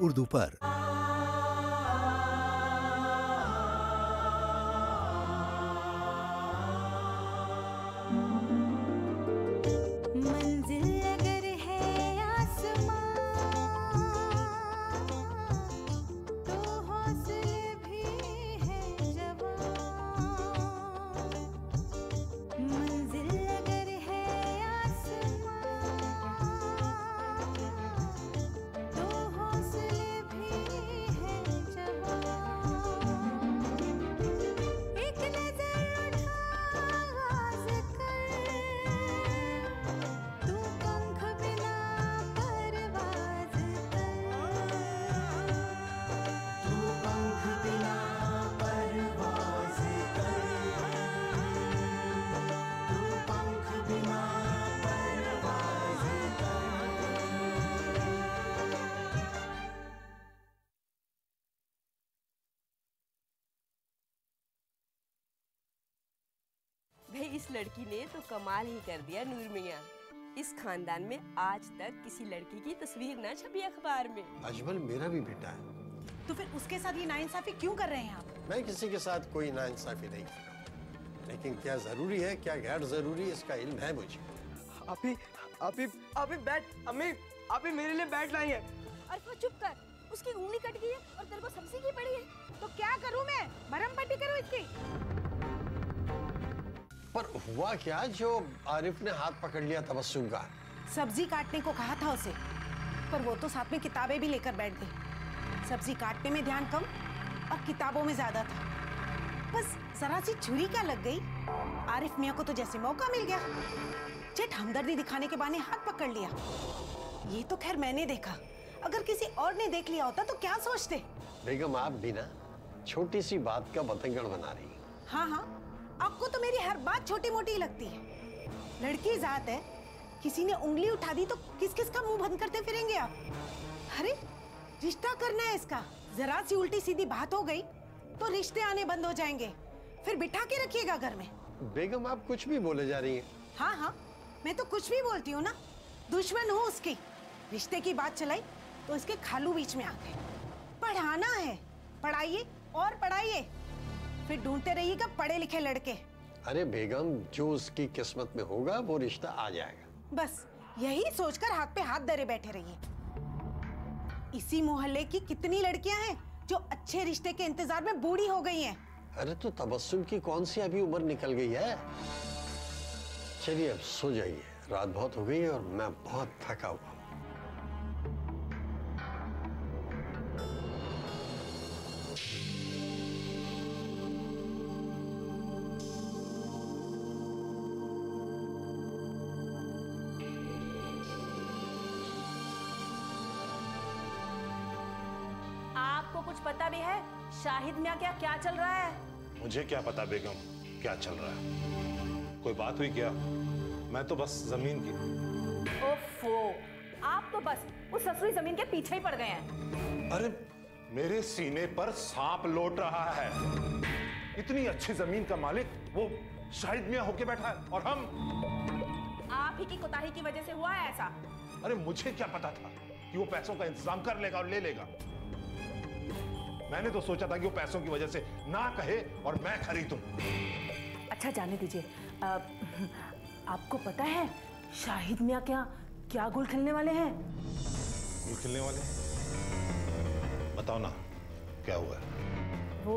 उर्दू पर। भाई इस लड़की ने तो कमाल ही कर दिया नूर मियाँ। इस खानदान में आज तक किसी लड़की की तस्वीर ना छपी अखबार में। अजमल मेरा भी बेटा है। तो फिर उसके साथ ये नाइंसाफी क्यों कर रहे हैं आप? मैं किसी के साथ कोई नाइंसाफी नहीं कर रहा, लेकिन क्या जरूरी है क्या गैर जरूरी इसका इल्म है मुझे। आप बैट अम्मी आप मेरे लिए बैट लाई है। अरफा चुप कर, उसकी उंगली कट गई है और तेरे को सब्जी की पड़ी है। तो क्या करूं मैं? मरहम पट्टी करूं इसकी? पर हुआ क्या जो आरिफ ने हाथ पकड़ लिया तबस्सुम का? सब्जी काटने को कहा था उसे, पर वो तो साथ में किताबें भी लेकर बैठ गई। सब्जी काटने में ध्यान कम और किताबों में ज्यादा था। बस जरा सी छुरी क्या लग गई, आरिफ मियाँ को तो जैसे मौका मिल गया, झट हमदर्दी दिखाने के बहाने हाथ पकड़ लिया। ये तो खैर मैंने देखा, अगर किसी और ने देख लिया होता तो क्या सोचते? बेगम आप भी ना छोटी सी बात का बतंगड़ बना रही है। हाँ हाँ, आपको तो मेरी हर बात छोटी मोटी लगती है। लड़की जात है, किसी ने उंगली उठा दी तो किस किस का मुंह बंद करते फिरेंगे आप? अरे रिश्ता करना है इसका, जरा सी उल्टी सीधी बात हो गई तो रिश्ते आने बंद हो जाएंगे। फिर बिठा के रखिएगा घर में। बेगम आप कुछ भी बोले जा रही हैं। हाँ हाँ, मैं तो कुछ भी बोलती हूँ ना, दुश्मन हूँ उसकी। रिश्ते की बात चलाई तो इसके खालू बीच में आ गए। पढ़ाना है, पढ़ाइए और पढ़ाइए, फिर ढूंढते रहिएगा पढ़े लिखे लड़के। अरे बेगम जो उसकी किस्मत में होगा वो रिश्ता आ जाएगा। बस यही सोचकर हाथ पे हाथ धरे बैठे रहिए। इसी मोहल्ले की कितनी लड़कियां हैं जो अच्छे रिश्ते के इंतजार में बूढ़ी हो गई हैं। अरे तो तबस्सुम की कौन सी अभी उम्र निकल गई है। चलिए अब सो जाइए, रात बहुत हो गई है और मैं बहुत थका हुआ। आपको कुछ पता भी है शाहिद मियाँ क्या चल रहा है? मुझे क्या पता बेगम क्या चल रहा है। कोई बात हुई क्या? मैं तो बस जमीन की। ओफो, आप तो बस उस ससुरी जमीन के पीछे ही पड़ गए हैं। अरे मेरे सीने पर सांप लौट रहा है। इतनी अच्छी जमीन का मालिक वो शाहिद मियाँ होके बैठा है और हम। आप ही की कोताही की वजह से हुआ है ऐसा। अरे मुझे क्या पता था कि वो पैसों का इंतजाम कर लेगा और ले लेगा। मैंने तो सोचा था कि वो पैसों की वजह से ना कहे और मैं खरीदूं। अच्छा जाने दीजिए, आपको पता है शाहिद मियाँ क्या गुल खिलने वाले हैं? गुल खिलने वाले? बताओ ना क्या हुआ है? वो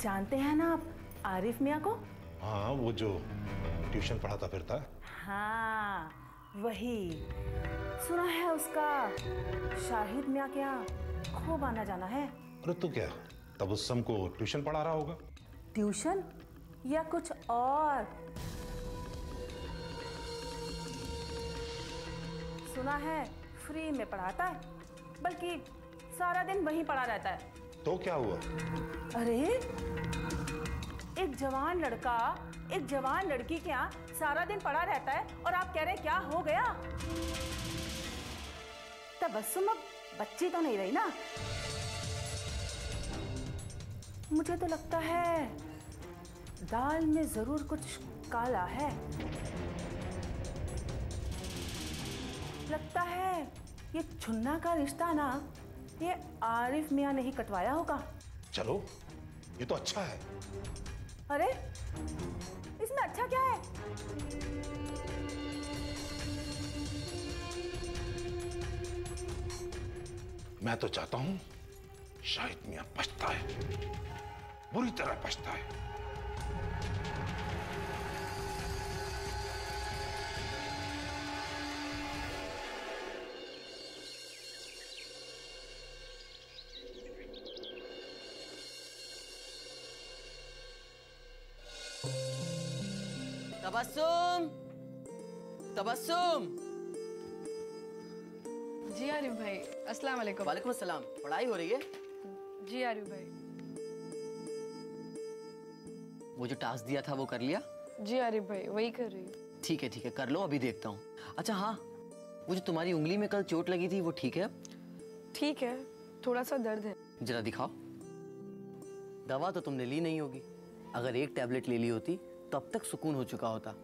जानते हैं ना आप आरिफ मियाँ को? हाँ वो जो ट्यूशन पढ़ाता फिरता है। हाँ वही। सुना है उसका शाहिद मियाँ क्या खूब आना जाना है। अरे तो क्या तबस्सुम को ट्यूशन पढ़ा रहा होगा? ट्यूशन या कुछ और? सुना है फ्री में पढ़ाता है, बल्कि सारा दिन वहीं पड़ा रहता है। तो क्या हुआ? अरे एक जवान लड़का एक जवान लड़की के यहाँ सारा दिन पड़ा रहता है और आप कह रहे क्या हो गया? तबस्सुम अब बच्ची तो नहीं रही ना। मुझे तो लगता है दाल में जरूर कुछ काला है। लगता है ये छुन्ना का रिश्ता ना ये आरिफ मियाँ ने ही कटवाया होगा। चलो, ये तो अच्छा है। अरे इसमें अच्छा क्या है? मैं तो चाहता हूं शाहिद मियां पछताए, बुरी तरह पछताए। तबस्सुम, तबस्सुम। जी आरिफ भाई, अस्सलाम वालेकुम। वालेकुम अस्सलाम। पढ़ाई हो रही है? जी आरिफ भाई। वो जो टास्क दिया था वो कर लिया? जी आरिफ भाई, वही कर रही हूँ। ठीक है कर लो, अभी देखता हूँ। अच्छा हाँ, वो जो तुम्हारी उंगली में कल चोट लगी थी वो ठीक है अब? ठीक है, थोड़ा सा दर्द है। जरा दिखाओ। दवा तो तुमने ली नहीं होगी, अगर एक टैबलेट ले ली होती तो अब तक सुकून हो चुका होता।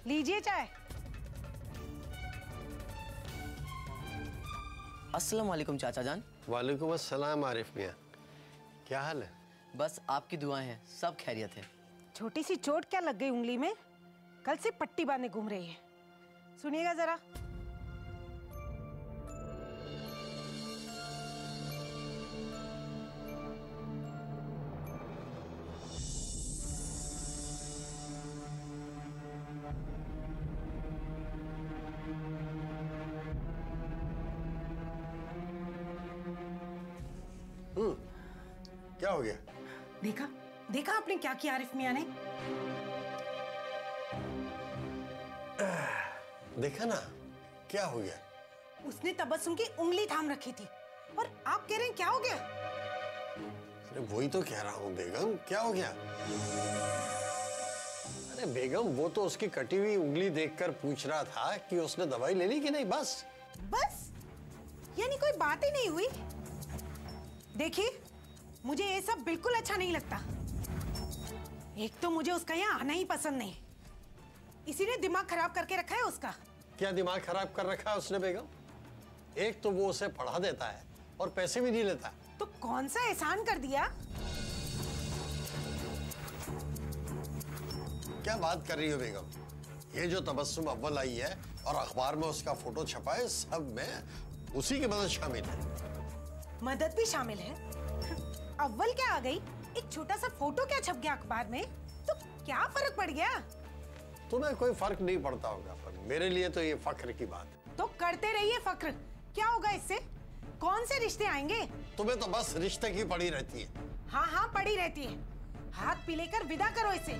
लीजिए चाय। अस्सलाम वालेकुम चाचा जान। वालेकुम अस्सलाम आरिफ मियाँ, क्या हाल है? बस आपकी दुआएं हैं, सब खैरियत है। छोटी सी चोट क्या लग गई उंगली में? कल से पट्टी बांधे घूम रही है। सुनिएगा जरा। क्या हो गया? देखा देखा आपने क्या किया आरिफ मियाँ ने? देखा ना क्या हो गया? उसने तबस्सुम की उंगली थाम रखी थी और आप कह रहे हैं क्या हो गया? अरे वही तो कह रहा हूँ बेगम, क्या हो गया? अरे बेगम, वो तो उसकी कटी हुई उंगली देखकर पूछ रहा था कि उसने दवाई ले ली कि नहीं, बस। बस? यानी कोई बात ही नहीं हुई? देखिए, मुझे ये सब बिल्कुल अच्छा नहीं लगता। एक तो मुझे उसका यहाँ आना ही पसंद नहीं, इसी ने दिमाग खराब करके रखा है उसका। क्या दिमाग खराब कर रखा है उसने बेगम? एक तो वो उसे पढ़ा देता है और पैसे भी नहीं लेता। तो कौन सा एहसान कर दिया? क्या बात कर रही हो बेगम? ये जो तबस्सुम अव्वल आई है और अखबार में उसका फोटो छपा है, सब में उसी की मदद शामिल है। मदद भी शामिल है? अव्वल क्या आ गई, एक छोटा सा फोटो क्या छप गया अखबार में, तो क्या फर्क पड़ गया? तुम्हें कोई फर्क नहीं पड़ता होगा, पर मेरे लिए तो ये फख्र की बात है। तो करते रहिए फख्र, क्या होगा इससे? कौन से रिश्ते आएंगे? तुम्हें तो बस रिश्ते की पड़ी रहती है। हाँ पड़ी रहती है। हाथ पी लेकर विदा करो इसे।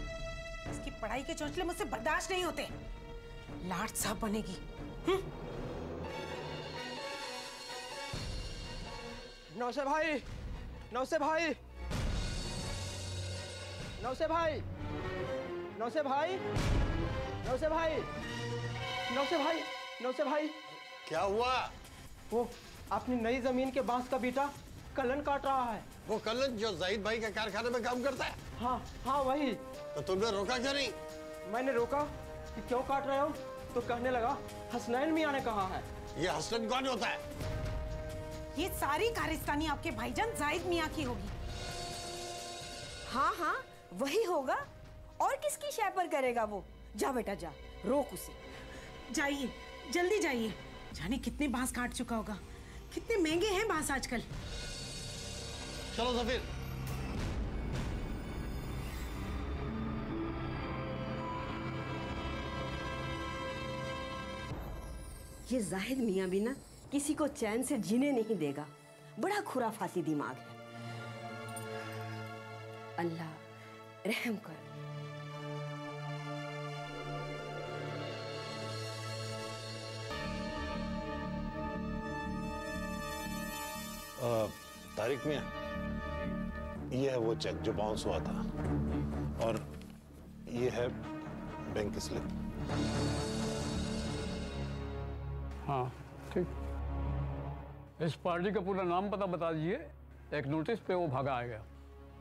इसकी पढ़ाई के चोंचले मुझसे बर्दाश्त नहीं होते। लाट साहब बनेगी। नौसे भाई, नौसे भाई, नौसे भाई, नौसे भाई, नौसे भाई, नौसे भाई, नौसे भाई। क्या हुआ? वो अपनी नई जमीन के बांस का बीटा कलन काट रहा है। वो कलन जो जाहिद भाई के कारखाने में काम करता है? हाँ वही। तो तुमने रोका क्यों नहीं? मैंने रोका कि क्यों काट रहे हो, तो कहने लगा हसनैन मियाँ ने कहा है। ये हसनैन कौन होता है? ये सारी कारस्तानी आपके भाईजान जाहिद मियाँ की होगी। हाँ वही होगा, और किसकी शय पर करेगा वो? जा बेटा जा, रोक उसे। जाइए, जल्दी जाइए। जाने कितने बांस काट चुका होगा, कितने महंगे हैं बांस आजकल। चलो सफीर। ये जाहिद मियाँ भी ना किसी को चैन से जीने नहीं देगा। बड़ा खुराफाती दिमाग है। अल्लाह रहम कर। तारिक मियां, ये है वो चेक जो बाउंस हुआ था, और ये है बैंक की स्लिप। हाँ ठीक। इस पार्टी का पूरा नाम पता बता दीजिए, एक नोटिस पे वो भागा आएगा।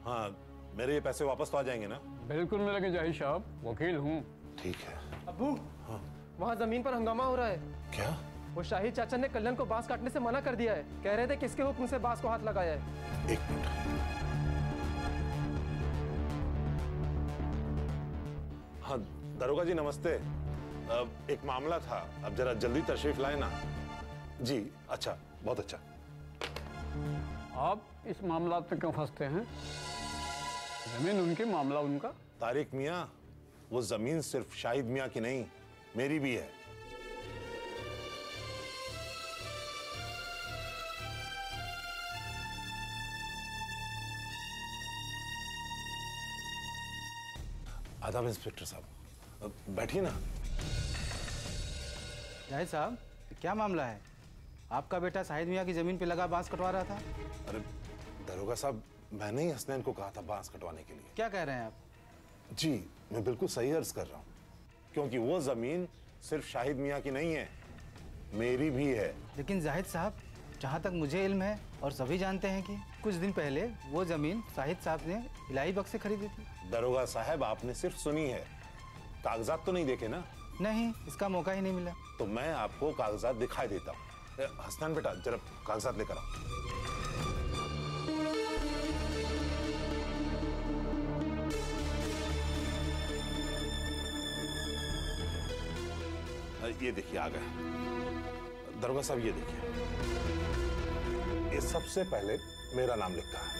हाँ, मेरे ये पैसे वापस तो आ जाएंगे ना? बिल्कुल मिलेंगे जाहिद साहब, वकील हूँ। ठीक है। अब्बू, हाँ। वहाँ जमीन पर हंगामा हो रहा है। क्या? वो शाहिद चाचा ने कल्याण को बांस काटने से मना कर दिया है। कह रहे थे किसके हुक्म से बांस को हाथ लगाया है। एक मिनट। हाँ दरोगा जी नमस्ते। एक मामला था, अब जरा जल्दी तशरीफ लाए ना। जी अच्छा, बहुत अच्छा। आप इस मामला में क्यों फंसते हैं? जमीन उनकी, मामला उनका। तारिक मियाँ, वो जमीन सिर्फ शाहिद मियाँ की नहीं, मेरी भी है। आदाब इंस्पेक्टर साहब, बैठिए ना। जाहिद साहब, क्या मामला है? आपका बेटा शाहिद मियाँ की जमीन पे लगा बांस कटवा रहा था। अरे दरोगा साहब, मैंने ही हसनैन को कहा था बांस कटवाने के लिए। क्या कह रहे हैं आप? जी मैं बिल्कुल सही अर्ज कर रहा हूँ, क्योंकि वो जमीन सिर्फ शाहिद मियाँ की नहीं है, मेरी भी है। लेकिन जाहिद साहब, जहाँ तक मुझे इल्म है और सभी जानते हैं कि कुछ दिन पहले वो जमीन शाहिद साहब ने इलाही बख्श से खरीदी थी। दरोगा साहब, आपने सिर्फ सुनी है, कागजात तो नहीं देखे ना? नहीं, इसका मौका ही नहीं मिला। तो मैं आपको कागजात दिखाई देता हूँ। हसनैन बेटा, जरा कागजात लेकर आओ। ये देखिए आ गए। दरोगा साहब ये देखिए, ये सबसे पहले मेरा नाम लिखा है,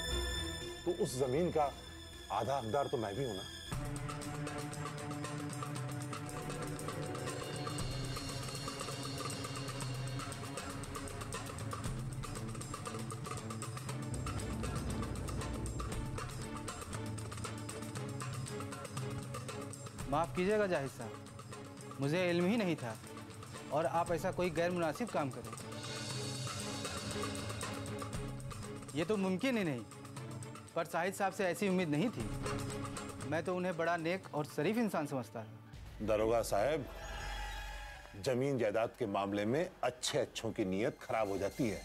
तो उस जमीन का आधा हकदार तो मैं भी हूं ना। माफ़ कीजिएगा जाहिद साहब, मुझे इल्म ही नहीं था और आप ऐसा कोई गैर मुनासिब काम करें, ये तो मुमकिन ही नहीं। पर शाहिद साहब से ऐसी उम्मीद नहीं थी। मैं तो उन्हें बड़ा नेक और शरीफ इंसान समझता है। दरोगा साहब, जमीन जायदाद के मामले में अच्छों की नीयत खराब हो जाती है,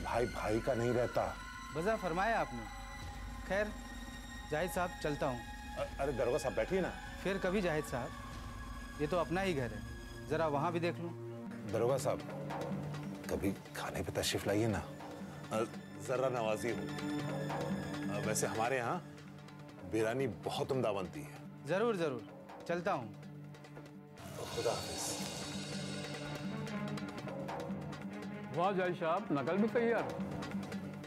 भाई भाई का नहीं रहता। वजह फरमाया आपने। खैर जाहिद साहब, चलता हूँ। अरे दरोगा साहब बैठिए ना। फिर कभी जाहिद साहब, ये तो अपना ही घर है, जरा वहाँ भी देख लूँ। दरोगा साहब, कभी खाने पे तशरीफ लाइए ना, जरा नवाजी हो। वैसे हमारे यहाँ बिरयानी बहुत उम्दा बनती है। जरूर जरूर, चलता हूँ। खुदा हाफिज। वाह जाहिद साहब, नकल भी तैयार।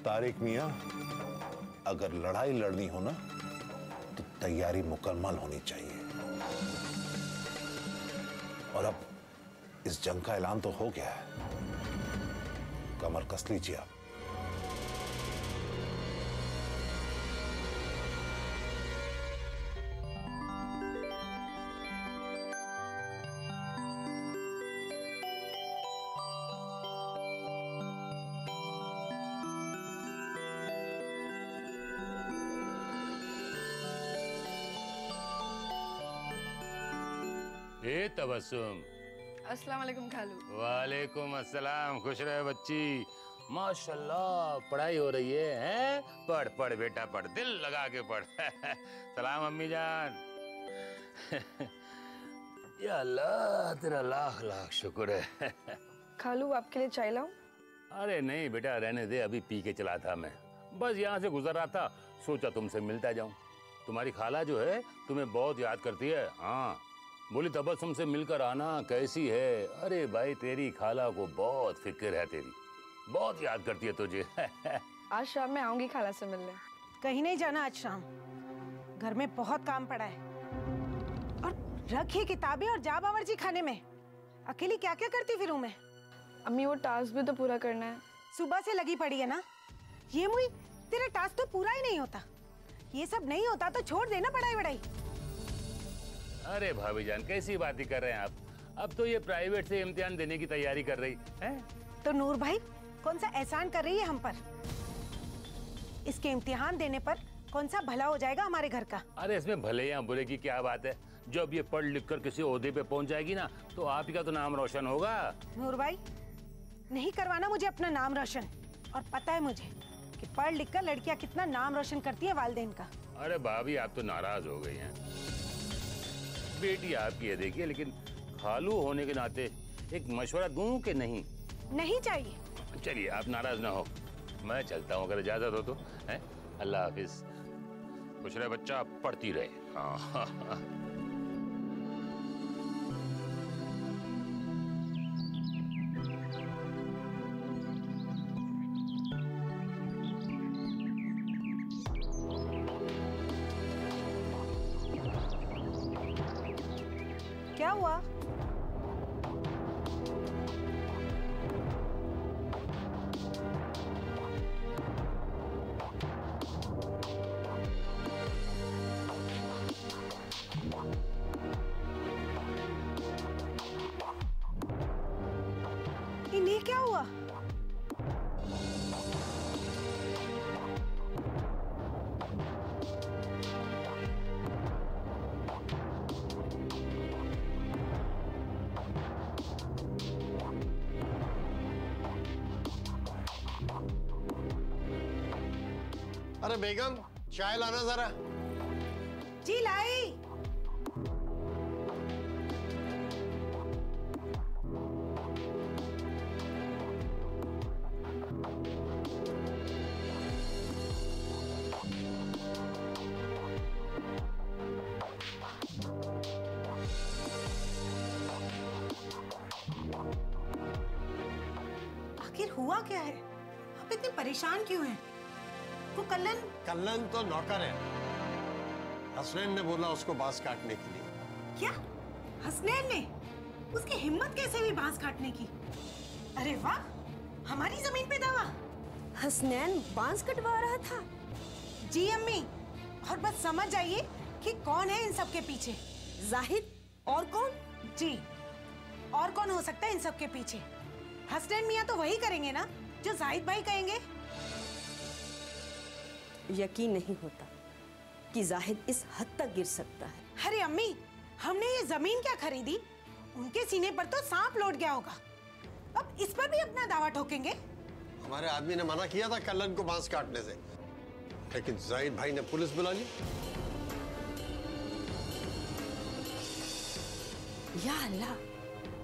तारिक मियाँ, अगर लड़ाई लड़नी हो ना तो तैयारी मुकम्मल होनी चाहिए। और अब इस जंग का ऐलान तो हो गया है, कमर कस लीजिए आप। ए तबस्सुम। अस्सलाम वालेकुम खालू। वालेकुम अस्सलाम। खुश रहे बच्ची। माशाल्लाह पढ़ाई हो रही है, हैं? पढ़ पढ़ बेटा पढ़, दिल लगा के पढ़। सलाम अम्मी जान। या अल्लाह, तेरा लाख लाख शुक्र है। खालू आपके लिए चाय लाऊं? अरे नहीं बेटा, रहने दे, अभी पी के चला था मैं। बस यहाँ से गुजर रहा था, सोचा तुमसे मिलता जाऊं। तुम्हारी खाला जो है तुम्हें बहुत याद करती है। हाँ बोली तबस्सुम से मिलकर आना, कैसी है? अरे भाई तेरी खाला को बहुत फिक्र है तेरी, बहुत याद करती है तुझे। आज शाम में आऊंगी खाला से मिलने। कहीं नहीं जाना आज शाम, घर में बहुत काम पड़ा है। और रखी किताबें और जा बावर्ची खाने में। अकेली क्या क्या करती फिरूं मैं? अम्मी वो टास्क भी तो पूरा करना है। सुबह से लगी पड़ी है ना। ये मुई, तेरा टास्क तो पूरा ही नहीं होता। ये सब नहीं होता तो छोड़ देना पढ़ाई वढ़ाई। अरे भाभी जान, कैसी बातें कर रहे हैं आप? अब तो ये प्राइवेट से इम्तिहान देने की तैयारी कर रही है। तो नूर भाई कौन सा एहसान कर रही है हम पर? इसके इम्तिहान देने पर कौन सा भला हो जाएगा हमारे घर का? अरे इसमें भले या बुरे की क्या बात है? जब ये पढ़ लिख कर किसी ओहदे पे पहुंच जाएगी ना, तो आप ही का तो नाम रोशन होगा। नूर भाई, नहीं करवाना मुझे अपना नाम रोशन। और पता है मुझे, कि पढ़ लिख कर लड़कियां कितना नाम रोशन करती है वालिदैन का। अरे भाभी आप तो नाराज हो गई हैं। बेटी आपकी है देखिए, लेकिन खालू होने के नाते एक मशवरा दूं कि नहीं? नहीं चाहिए। चलिए आप नाराज ना हो, मैं चलता हूँ अगर इजाजत हो तो। हैं? अल्लाह हाफिज। खुश रहे बच्चा, पढ़ती रहे। हाँ। क्या हुआ? इन्हें क्या हुआ? अरे बेगम, चाय लाना जरा। जी लाई। आखिर हुआ क्या है? आप इतने परेशान क्यों हैं? वो कल्लन तो नौकर है। हसनैन ने बोला उसको बांस काटने के लिए। क्या? हसनैन ने? उसकी हिम्मत कैसे हुई बांस काटने की? अरे वाह, हमारी जमीन पे दावा। हसनैन बांस कटवा रहा था? जी अम्मी, और बस समझ जाइए कि कौन है इन सब के पीछे। जाहिद? और कौन? जी, और कौन हो सकता है इन सब के पीछे? हसनैन मियाँ तो वही करेंगे ना जो जाहिद भाई कहेंगे। यकीन नहीं होता कि जाहिद इस हद तक गिर सकता है। अरे अम्मी, हमने ये जमीन क्या खरीदी? उनके सीने पर तो सांप लौट गया होगा। अब इस पर भी अपना दावा ठोकेंगे? हमारे आदमी ने मना किया था कल्लन को बांस काटने से, लेकिन जाहिद भाई ने पुलिस बुला ली। या अल्लाह,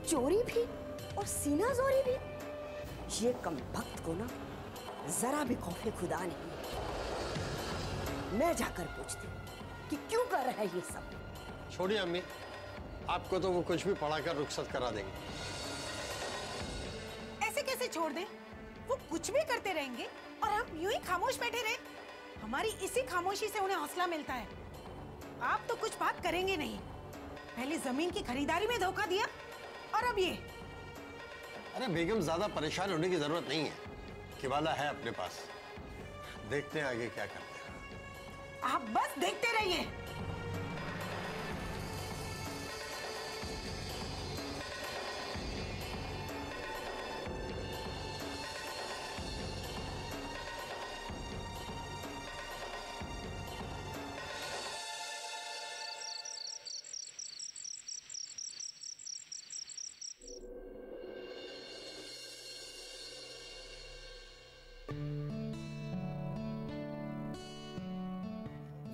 चोरी भी और सीना जोरी भी। ये कमबख्त को ना जरा भी खौफे खुदा नहीं। मैं जाकर पूछती हूँ कि क्यों कर रहा है ये सब। छोड़िए अम्मी, आपको तो वो कुछ भी पढ़ाकर रुखसत करा देंगे। ऐसे कैसे छोड़ दें? वो कुछ भी करते रहेंगे और हम यूं ही खामोश बैठे रहे। हमारी इसी खामोशी से उन्हें हौसला मिलता है। आप तो कुछ बात करेंगे नहीं। पहले जमीन की खरीदारी में धोखा दिया और अब ये। अरे बेगम, ज्यादा परेशान होने की जरूरत नहीं है। किवाला है अपने पास, देखते हैं आगे क्या करते हैं। आप बस देखते रहिए।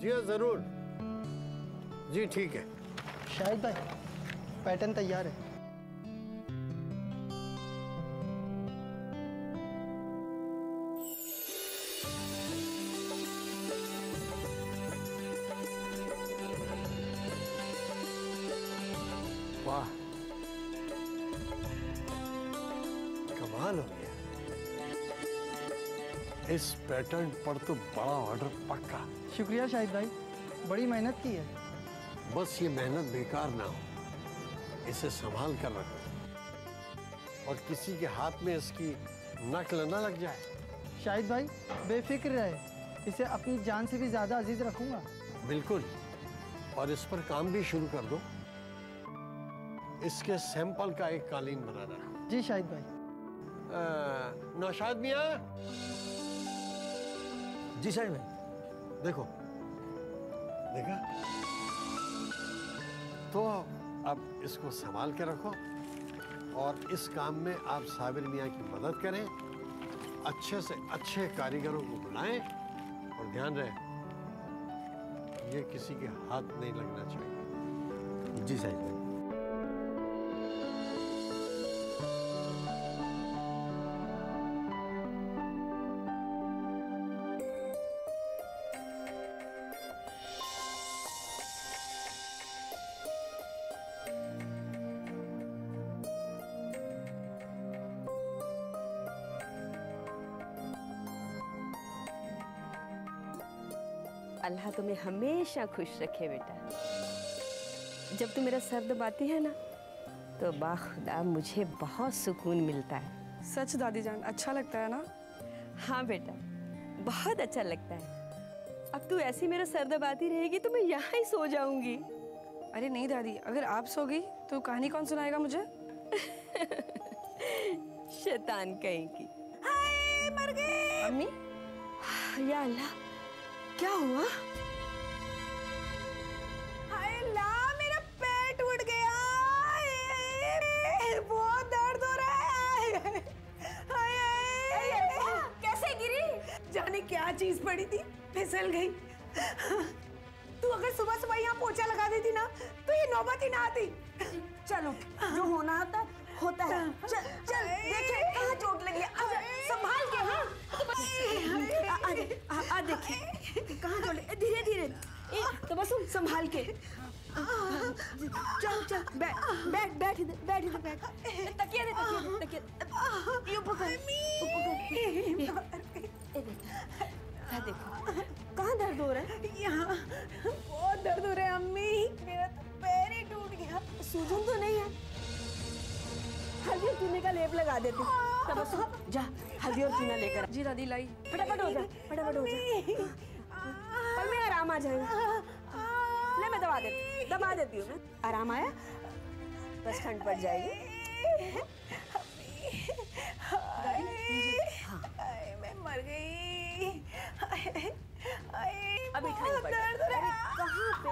जी हाँ, जरूर। जी ठीक है। शाहिद भाई, पैटर्न तैयार है। वाह, कमाल हो गया। इस पैटर्न पर तो बड़ा ऑर्डर पक्का। शुक्रिया शाहिद भाई, बड़ी मेहनत की है। बस ये मेहनत बेकार ना हो, इसे संभाल कर रखो और किसी के हाथ में इसकी नकल न लग जाए। शाहिद भाई बेफिक्र रहे, इसे अपनी जान से भी ज्यादा अजीज रखूंगा। बिल्कुल, और इस पर काम भी शुरू कर दो। इसके सैंपल का एक कालीन बनाना। जी शाहिद भाई। नौशाद मियाँ। जी शाहिद भाई। देखो, देखा? तो अब इसको संभाल के रखो और इस काम में आप साबिर मियाँ की मदद करें अच्छे से अच्छे कारीगरों को बुलाएं और ध्यान रहे ये किसी के हाथ नहीं लगना चाहिए। जी साहिब। अल्लाह तुम्हें हमेशा खुश रखे बेटा। जब तुम मेरा सर दबाती है ना तो बाखुदा मुझे बहुत सुकून मिलता है। सच दादी जान, अच्छा लगता है ना? हाँ बेटा, बहुत अच्छा लगता है। अब तू ऐसी मेरा सर दबाती रहेगी तो मैं यहाँ ही सो जाऊंगी। अरे नहीं दादी, अगर आप सो गई तो कहानी कौन सुनाएगा मुझे? शैतान कहीं की। हाय मर गए। अम्मी, या अल्लाह, क्या हुआ? हाय अल्लाह, मेरा पेट उड़ गया। बहुत दर्द हो रहा है। हाय, कैसे गिरी? जाने क्या चीज पड़ी थी, फिसल गई। तू अगर सुबह सुबह यहाँ पोछा लगा देती ना तो ये नौबत ही ना आती। चलो, जो होना होता है। चल चल, देखे कहाँ चोट लगी है। संभाल के। हाँ, आ देखिए कहाँ चोट लगी। धीरे धीरे, तो बस संभाल के। चल चल, बैठ इधर। तकिया दे। ये पकड़। देखो कहाँ दर्द हो रहा है? यहाँ बहुत दर्द हो रहा है अम्मी, मेरा तो पैर ही टूट गया। सूजन तो नहीं है? हल्दी और चूने का लेप लगा देती। तब जा हल्दी और चूना लेकर। जी दादी लाई। फटाफट हो जा। पर में आराम आ जाएगा। ले मैं दबा देती हूँ। आराम आया? बस ठंड पड़ जाएगी। मैं मर गई। अभी ठंड पड़ जाएगी। अरे कहाँ पे?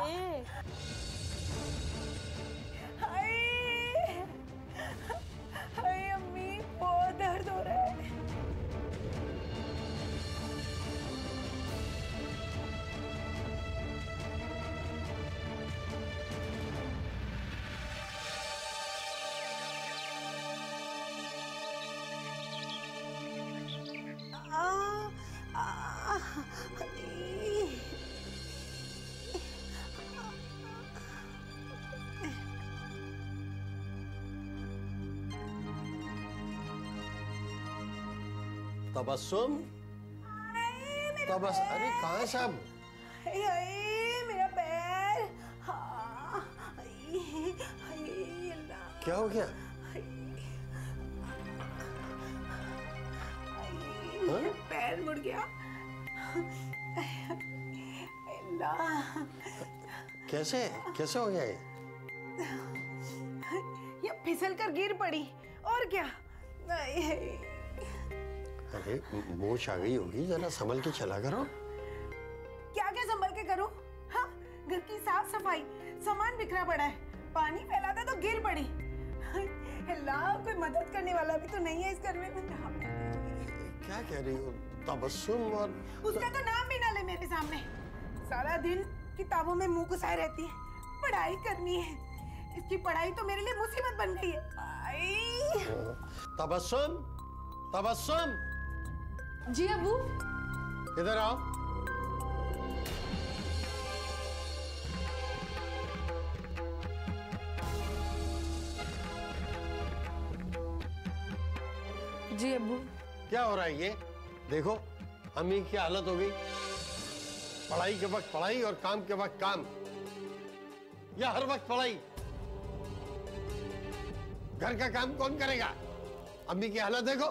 हाय अम्मी, बहुत दर्द हो रहा है। तबस्सुम, अरे कहाँ सब? मेरा पैर। क्या हो गया? पैर मुड़ गया। कैसे हो गया ये फिसल कर गिर पड़ी और क्या। अरे मोच आ गई होगी, जरा संभल के चला करो। क्या संभल के करूं? हाँ, घर की साफ सफाई, सामान बिखरा पड़ा है, पानी फैला था तो गिर पड़ी। अल्लाह, कोई मदद करने वाला भी तो नहीं है इस घर में। क्या कह रही हो तबस्सुम? और उसका तो नाम भी ना ले मेरे सामने। सारा दिन किताबों में मुंह घुसाए रहती है। पढ़ाई करनी है, इसकी पढ़ाई तो मेरे लिए मुसीबत बन गई है। तबस्सुम, जी अबू। इधर आओ। जी अबू। क्या हो रहा है ये? देखो अम्मी की हालत हो गई। पढ़ाई के वक्त पढ़ाई और काम के वक्त काम, या हर वक्त पढ़ाई। घर का काम कौन करेगा? अम्मी की हालत देखो।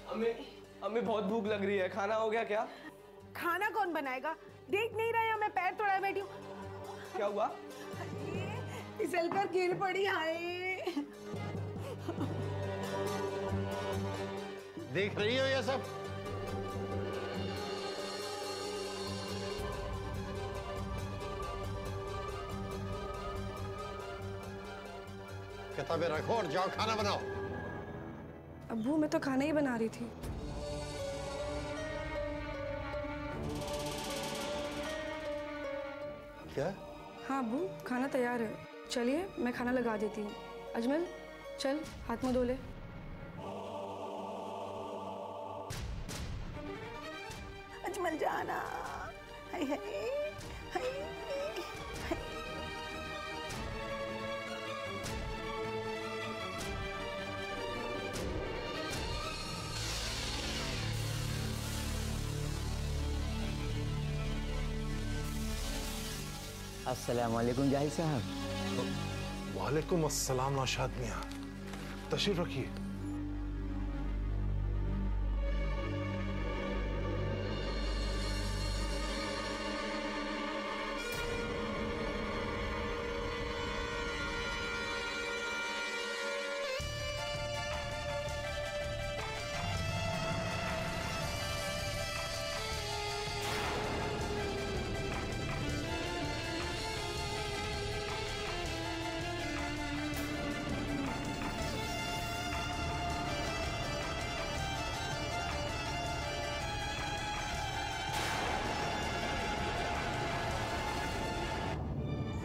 अम्मी बहुत भूख लग रही है, खाना हो गया क्या? खाना कौन बनाएगा? देख नहीं रहे हो मैं पैर तोड़ा बैठी हूँ। क्या हुआ? फिसल कर गिर पड़ी। हाय, देख रही हो ये सब? किताबें रखो और जाओ खाना बनाओ। अब्बू मैं तो खाना ही बना रही थी। क्या? हाँ अब्बू, खाना तैयार है। चलिए मैं खाना लगा देती हूँ। अजमल चल हाथ मुँह धो ले। अजमल जाना, हाय हाय हाय हाय। अस्सलाम वालेकुम जाहिद साहब। वालेकुम अस्सलाम नौशाद मियां, तशरीफ रखिए।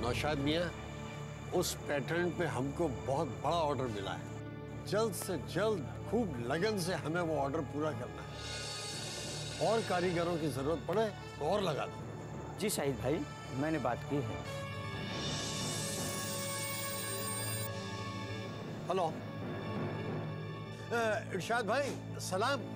नौशाद मियाँ, उस पैटर्न पे हमको बहुत बड़ा ऑर्डर मिला है। जल्द से जल्द खूब लगन से हमें वो ऑर्डर पूरा करना है। और कारीगरों की जरूरत पड़े तो और लगा दो। जी शाहिद भाई, मैंने बात की है। हेलो इरशाद भाई, सलाम।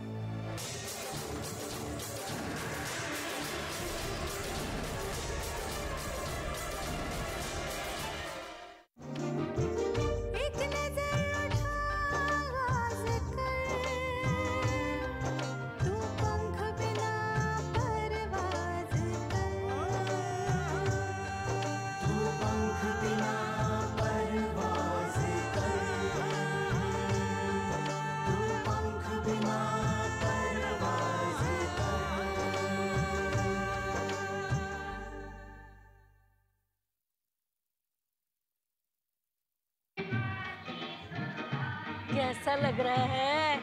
कैसा लग रहा है?